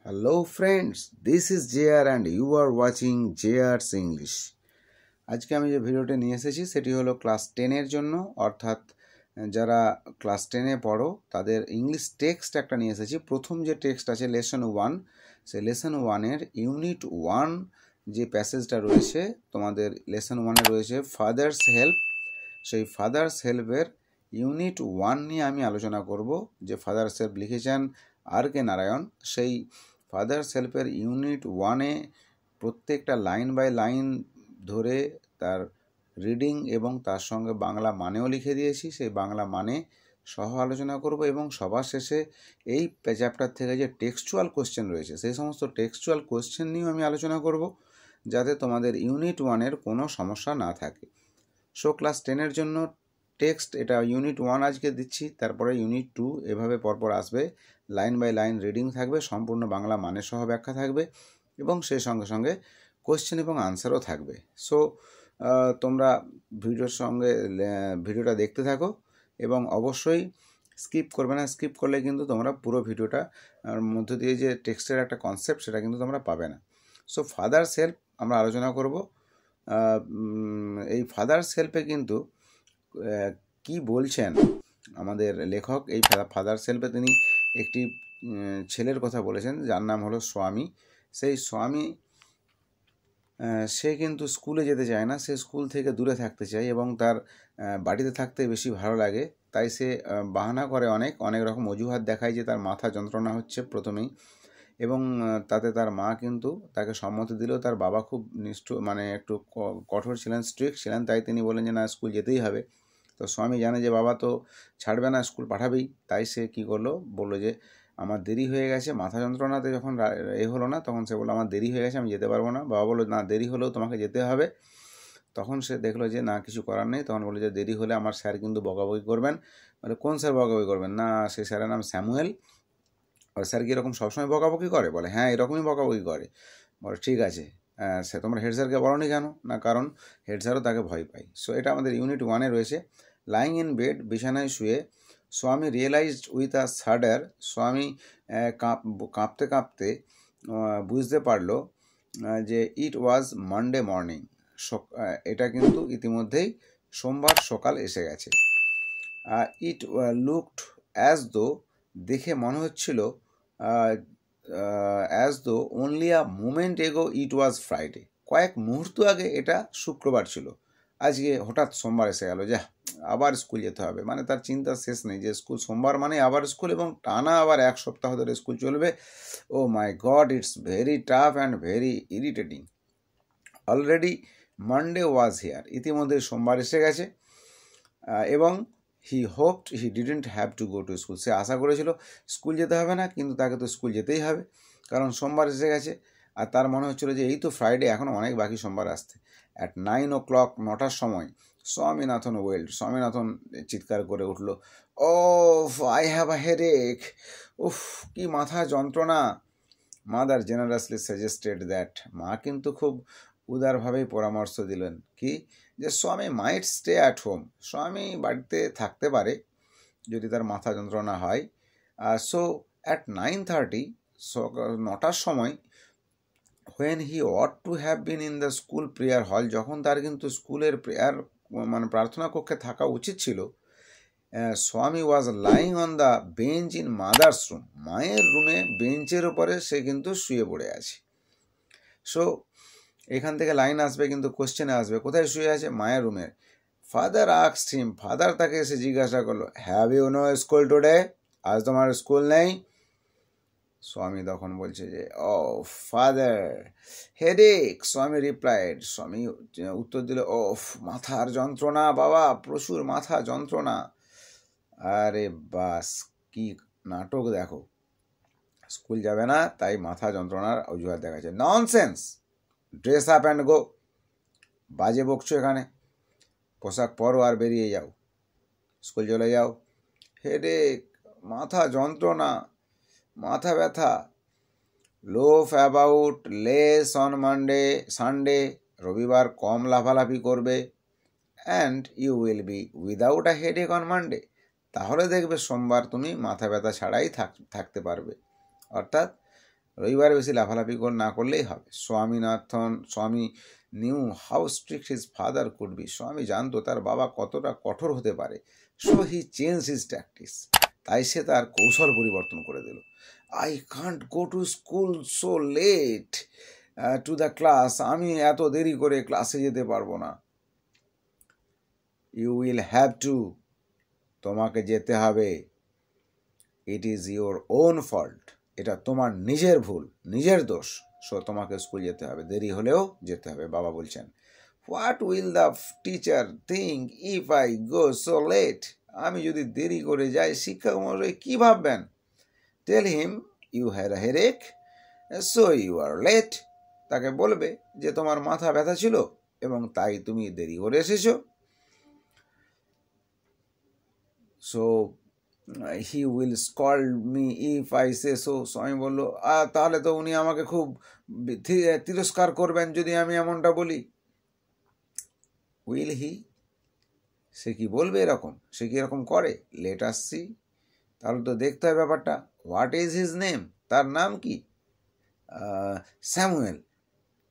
Hello friends, this is JR and you are watching JR's English. আজকে আমি যে ভিডিওটা নিয়ে এসেছি সেটি হলো ক্লাস 10 এর জন্য, অর্থাৎ যারা ক্লাস 10 এ পড়ো তাদের ইংলিশ টেক্সট একটা নিয়ে এসেছি। প্রথম যে টেক্সট আছে লেসন 1, সেই লেসন 1 এর ইউনিট 1 যে প্যাসেজটা রয়েছে, তোমাদের লেসন 1 এ রয়েছে ফাদার্স হেল্প। সেই ফাদার্স হেল্পের ইউনিট 1 নিয়ে আমি আলোচনা করব। যে ফাদার্স হেল্প লিখেছেন আর.কে. নারায়ণ, সেই ফাদার্স হেল্পের ইউনিট 1-এ প্রত্যেকটা লাইন বাই লাইন ধরে তার রিডিং এবং তার সঙ্গে বাংলা মানেও লিখে দিয়েছি। সেই বাংলা মানে সহ আলোচনা করব এবং সবার শেষে এই চ্যাপ্টার থেকে যে টেক্সচুয়াল কোশ্চেন রয়েছে সেই সমস্ত টেক্সচুয়াল কোশ্চেন নিয়েও আমি আলোচনা করব, যাতে তোমাদের ইউনিট 1-এর কোনো সমস্যা না থাকে। সো ক্লাস 10-এর জন্য টেক্সট এটা ইউনিট 1 আজকে দিচ্ছি, তারপরে ইউনিট 2 এভাবে পরপর আসবে। লাইন বাই লাইন রিডিং থাকবে, সম্পূর্ণ বাংলা মানে সহ ব্যাখ্যা থাকবে এবং সেই সঙ্গে সঙ্গে কোশ্চেন এবং আনসারও থাকবে। সো তোমরা ভিডিওটা দেখতে থাকো এবং অবশ্যই স্কিপ করবে না। স্কিপ করলে কিন্তু তোমরা পুরো ভিডিওটা মধ্য দিয়ে যে টেক্সটের একটা কনসেপ্ট সেটা কিন্তু তোমরা পাবে না। সো ফাদার্স হেল্প আমরা আলোচনা করব। এই ফাদার্স হেল্পে কিন্তু কি বলছেন আমাদের লেখক, এই ফাদার্স হেল্পে তিনি একটি ছেলের কথা বলেছেন যার নাম হলো স্বামী। সেই স্বামী সে কিন্তু স্কুলে যেতে চায় না, সে স্কুল থেকে দূরে থাকতে চায় এবং তার বাড়িতে থাকতে বেশি ভালো লাগে। তাই সে বাহানা করে, অনেক রকম অজুহাত দেখায় যে তার মাথা যন্ত্রণা হচ্ছে প্রথমেই, এবং তাতে তার মা কিন্তু তাকে সম্মতি দিলেও তার বাবা খুব একটু কঠোর ছিলেন, স্ট্রিক্ট ছিলেন। তাই তিনি বলেন যে না, স্কুল যেতেই হবে। তো স্বামী জানে যে বাবা তো ছাড়বে না, স্কুল পাঠাবেই। তাই সে কী করলো, বললো যে আমার দেরি হয়ে গেছে, মাথা যন্ত্রণাতে যখন হলো না তখন সে বললো আমার দেরি হয়ে গেছে, আমি যেতে পারবো না। বাবা বললো না, দেরি হলেও তোমাকে যেতে হবে। তখন সে দেখলো যে না, কিছু করার নেই। তখন বললো যে দেরি হলে আমার স্যার কিন্তু বকাবকি করবেন। বলে কোন স্যার বকাবকি করবেন? না, সেই স্যারের নাম স্যামুয়েল। আর স্যার কি এরকম সবসময় বকাবকি করে? বলে হ্যাঁ, এরকমই বকাবকি করে। বলে ঠিক আছে, সে তোমরা হেড স্যারকে বলো নি কেন? না, কারণ হেড স্যারও তাকে ভয় পায়। সো এটা আমাদের ইউনিট 1-এ রয়েছে। লাইং ইন বেড, বিছানায় শুয়ে স্বামী রিয়েলাইজড উইথ আ শাডার, স্বামী কাঁপতে কাঁপতে বুঝতে পারলো যে ইট ওয়াজ মানডে মর্নিং, এটা কিন্তু ইতিমধ্যেই সোমবার সকাল এসে গেছে। ইট লুকড অ্যাজ দো, দেখে মনে হচ্ছিল as though only a moment এগো ইট ওয়াজ ফ্রাইডে, কয়েক মুহূর্ত আগে এটা শুক্রবার ছিল, আজকে হঠাৎ সোমবার এসে গেল, যা আবার স্কুল যেতে হবে। মানে তার চিন্তা শেষ নেই যে স্কুল সোমবার মানে আবার স্কুল, এবং টানা আবার 1 সপ্তাহ ধরে স্কুল চলবে। Oh my god, it's very tough and very irritating. Already Monday was here, ইতিমধ্যে সোমবার এসে গেছে। এবং he hoped he didn't have to go to school, সে আশা করেছিল স্কুল যেতে হবে না, কিন্তু তাকে তো স্কুল যেতেই হবে কারণ সোমবার এসে গেছে। আর তার মনে হচ্ছিল যে এই তো ফ্রাইডে, এখনও অনেক বাকি সোমবার আসতে। অ্যাট 9 o'clock, 9টার সময় স্বামীনাথন ওয়েল্ড, স্বামীনাথন চিৎকার করে উঠল, ও আই হ্যাভ আ হেডেক, উফ কি মাথা যন্ত্রণা। মাদার জেনারাসলি সাজেস্টেড দ্যাট, মা কিন্তু খুব উদারভাবেই পরামর্শ দিলেন কি, যে স্বামী মাইট স্টে অ্যাট হোম, স্বামী বাড়িতে থাকতে পারে যদি তার মাথা যন্ত্রণা হয়। সো অ্যাট 9:30, 9টার সময়, when he ought to have been in the school prayer hall, যখন তার কিন্তু স্কুলের প্রার্থনা কক্ষে থাকা উচিত ছিল, স্বামী was lying on the bench in mother's room, মায়ের রুমে বেঞ্চের ওপরে সে কিন্তু শুয়ে পড়ে আছে। সো এখান থেকে লাইন আসবে কিন্তু কোশ্চেনে আসবে কোথায় শুয়ে আছে? মায়ের রুমে। ফাদার আস্কড হিম, ফাদার তাকে এসে জিজ্ঞাসা করলো, have you no school today, আজ তোমার স্কুল নেই? স্বামী তখন বলছে যে O father headache, Swami replied, Swami উত্তর দিল, ও মাথার যন্ত্রণা বাবা, প্রচুর মাথা যন্ত্রণা। আরে বাস, কি নাটক দেখো, স্কুল যাবে না তাই মাথা যন্ত্রণার অজুহাত দেখাচ্ছে। Nonsense, dress up and go, বাজে বকছো এখানে, পোশাক পরো আর বেরিয়ে যাও, স্কুল চলে যাও। হেডেক, মাথা যন্ত্রণা, মাথা ব্যথা। Loaf about less on Monday, Sunday, রবিবার কম লাফালাফি করবে। And you will be without a headache on Monday, তাহলে দেখবে সোমবার তুমি মাথা ব্যথা ছাড়াই থাকতে পারবে। অর্থাৎ রবিবারে বেশি লাফালাফি না করলেই হবে। Swami knew how strict his father could be. Swami জানতো তার বাবা কতটা কঠোর হতে পারে। So he change his tactics. তাই সে তার কৌশল পরিবর্তন করে দিল। I can't go to school so late to the class. আমি এত দেরি করে ক্লাসে যেতে পারবো না। You will have to. তোমাকে যেতে হবে। It is your own fault. এটা তোমার নিজের ভুল, নিজের দোষ। সো তোমাকে স্কুল যেতে হবে, দেরি হলেও যেতে হবে। বাবা বলছেন, what will the teacher think if I go so late. আমি যদি দেরি করে যাই শিক্ষক মশাই কী ভাববেন? Tell him you had a headache so you are late. তাকে বলবে যে তোমার মাথা ব্যথা ছিল এবং তাই তুমি দেরি করে এসেছো। So he will scold me if I say so. আমি বললো, তাহলে তো উনি আমাকে খুব তিরস্কার করবেন যদি আমি এমনটা বলি। Will he? সে কি বলবে এরকম? সে কি এরকম করে? Let us see. তাহলে তো দেখতে হয় ব্যাপারটা। What is his name? তার নাম কি? স্যামুয়েল।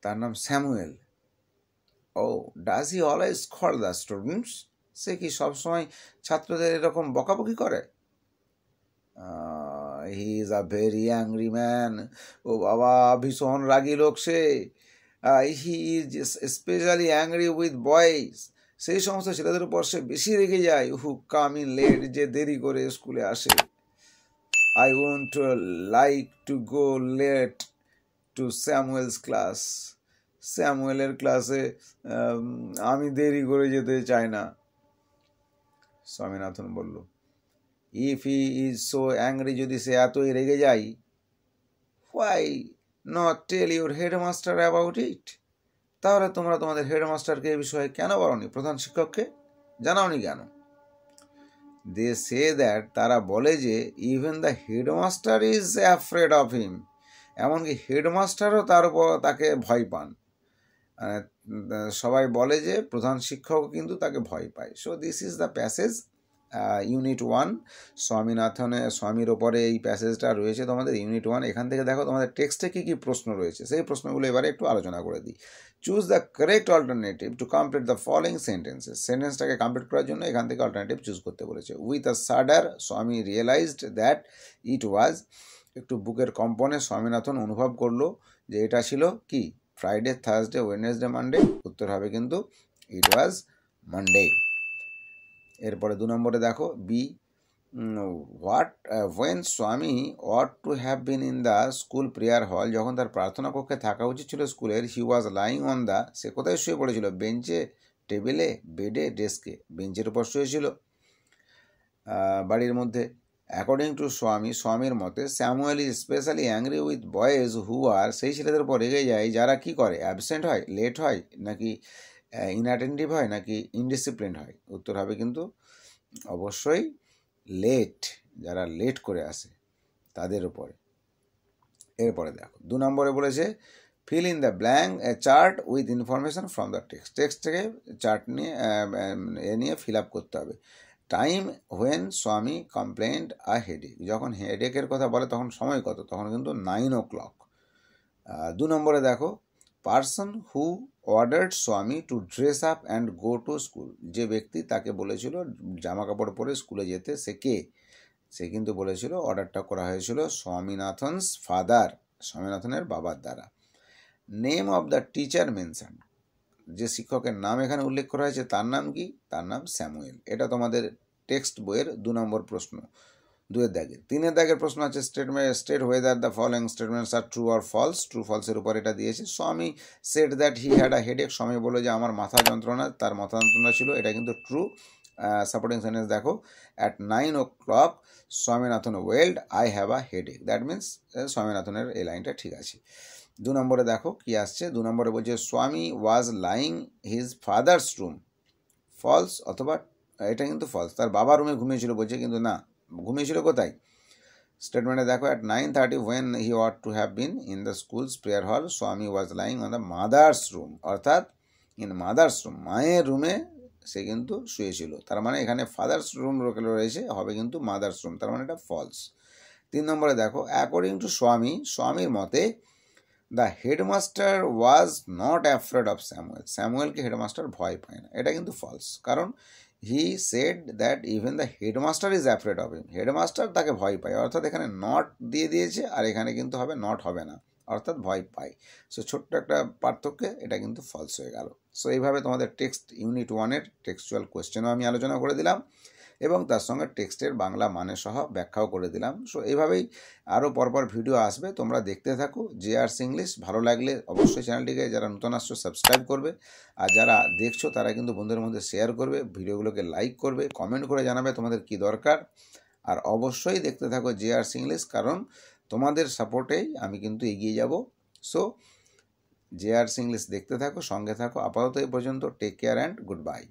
তার নাম Samuel. Oh, does he always call the students? সে কি সবসময় ছাত্রদের এরকম বকাবকি করে? He is a very angry man. ও বাবা, ভীষণ রাগী লোক সে। He is specially angry with boys. সেই সমস্ত ছেলেদের উপর সে বেশি রেগে যায় হু কাম ইন লেট, যে দেরি করে স্কুলে আসে। I won't like to go late to Samuel's class. স্যামুয়েলের ক্লাসে আমি দেরি করে যেতে চাই না। স্বামীনাথন বলল, if he is so angry, যদি সে এতই রেগে যায়, why not tell your headmaster about it? তাহলে তোমরা তোমাদের হেডমাস্টারকে এই বিষয়ে কেন বলোনি? প্রধান শিক্ষককে জানাওনি কেন? দে সে দ্যাট, তারা বলে যে even the headmaster is afraid of হিম। এমনকি হেডমাস্টারও তাকে ভয় পান। সবাই বলে যে প্রধান শিক্ষকও কিন্তু তাকে ভয় পায়। So this is the passage, unit 1। স্বামীর ওপরে এই প্যাসেজটা রয়েছে তোমাদের ইউনিট 1। এখান থেকে দেখো তোমাদের টেক্সটে কী কী প্রশ্ন রয়েছে, সেই প্রশ্নগুলো এবারে একটু আলোচনা করে দিই। Choose the correct alternative to complete the following sentences. সেন্টেন্সটাকে কমপ্লিট করার জন্য এখান থেকে অল্টারনেটিভ চুজ করতে বলেছে। উইথ আ সাডার স্বামী রিয়েলাইজড দ্যাট ইট ওয়াজ। একটু বুকের কম্পনে স্বামীনাথন অনুভব করলো যে এটা ছিল কি? Friday, Thursday, Wednesday, Monday. উত্তর হবে কিন্তু ইট ওয়াজ মানডে। এরপরে 2 নম্বরে দেখো বি, ওয়েন স্বামী ought to have been in the school prayer hall, যখন তার প্রার্থনা কক্ষে থাকা উচিত ছিল স্কুলের, হি ওয়াজ লাইং অন দ্য, সে কোথায় শুয়ে পড়েছিল? বেঞ্চে, টেবিলে, বেডে, ডেস্কে। বেঞ্চের উপর শুয়েছিল বাড়ির মধ্যে। অ্যাকর্ডিং টু স্বামীর মতে, Samuel is specially angry with boys who are, সেই ছেলেদের উপর রেগে যায় যারা কি করে? অ্যাবসেন্ট হয়, লেট হয়, নাকি ইনঅ্যাটেন্টিভ হয়, নাকি ইনডিসিপ্লিনড হয়? উত্তর হবে কিন্তু অবশ্যই লেট, যারা লেট করে আসে তাদের উপরে। এরপরে দেখো 2 নম্বরে বলেছে fill in the blank A chart with information from the text. Text থেকে চার্ট নিয়ে ফিল আপ করতে হবে। টাইম হোয়েন স্বামী কমপ্লেন্ট আ হেডেক, যখন হেডেকের কথা বলে তখন সময় কত? তখন কিন্তু 9 o'clock। 2 নম্বরে দেখো পার্সন হু অর্ডার্ড স্বামী two dress up and go to school, যে ব্যক্তি তাকে বলেছিল জামা কাপড় পরে স্কুলে যেতে, সে কে? সে কিন্তু বলেছিল, অর্ডারটা করা হয়েছিল স্বামীনাথনস ফাদার, স্বামীনাথনের বাবার দ্বারা। Name of the teacher mention, যে শিক্ষকের নাম এখানে উল্লেখ করা হয়েছে তার নাম কি? তার নাম স্যামুয়েল। এটা তোমাদের টেক্সট বইয়ের 2 নম্বর প্রশ্ন 2-এর দাগে। 3-এর দাগের প্রশ্ন আছে state whether the following statements are true or false. True ফলসের উপর এটা দিয়েছে। Swami said that he had a headache, Swami বলে যে আমার মাথা যন্ত্রণা, তার মাথা যন্ত্রণা ছিল, এটা কিন্তু ট্রু। সাপোর্টিং সেন্টেন্স দেখো, at 9 o'clock Swaminathan wailed I have a headache. That means স্বামীনাথনের এই লাইনটা ঠিক আছে। 2 নম্বরে দেখো কি আসছে। 2 নম্বরে বলছে Swami was lying his father's room. False অথবা এটা কিন্তু ফলস, তার বাবার রুমে ঘুমিয়েছিল বলছে, কিন্তু না, ঘুমিয়েছিল কোথায়? স্টেটমেন্টে দেখো at 9:30 when he ought to have been in the school's prayer hall, স্বামী was lying on the mother's room, অর্থাৎ ইন মাদার্স রুম, মায়ের রুমে সে কিন্তু শুয়েছিল। তার মানে এখানে ফাদার্স রুম রয়েছে, হবে কিন্তু মাদার্স রুম, তার মানে এটা ফলস। 3 নম্বরে দেখো, অ্যাকর্ডিং টু স্বামীর মতে the headmaster was not afraid of স্যামুয়েলকে হেডমাস্টার ভয় পায় না। এটা কিন্তু ফলস, কারণ he said that even the headmaster is afraid of him, headmaster তাকে ভয় পায়, অর্থাৎ এখানে নট দিয়ে দিয়েছে আর এখানে কিন্তু হবে নট হবে না, অর্থাৎ ভয় পায়। সো ছোট্ট একটা পার্থক্যে এটা কিন্তু ফলস হয়ে গেল। সো এইভাবে তোমাদের টেক্সট ইউনিট 1-এর টেক্সচুয়াল কোয়েশ্চেনও আমি আলোচনা করে দিলাম এবং তার সঙ্গে টেক্সটের বাংলা মানে সহ ব্যাখ্যাও করে দিলাম। সো এইভাবেই আরও পরপর ভিডিও আসবে, তোমরা দেখতে থাকো জেআরসি ইংলিশ। ভালো লাগলে অবশ্যই চ্যানেলটিকে যারা নতুন আসছো সাবস্ক্রাইব করবে, আর যারা দেখছো তারা কিন্তু বন্ধুদের মধ্যে শেয়ার করবে, ভিডিওগুলোকে লাইক করবে, কমেন্ট করে জানাবে তোমাদের কি দরকার। আর অবশ্যই দেখতে থাকো জেআরসি ইংলিশ, কারণ তোমাদের সাপোর্টেই আমি কিন্তু এগিয়ে যাব। সো জেআরসি ইংলিশ দেখতে থাকো, সঙ্গে থাকো। আপাতত এই পর্যন্ত, take care and good by.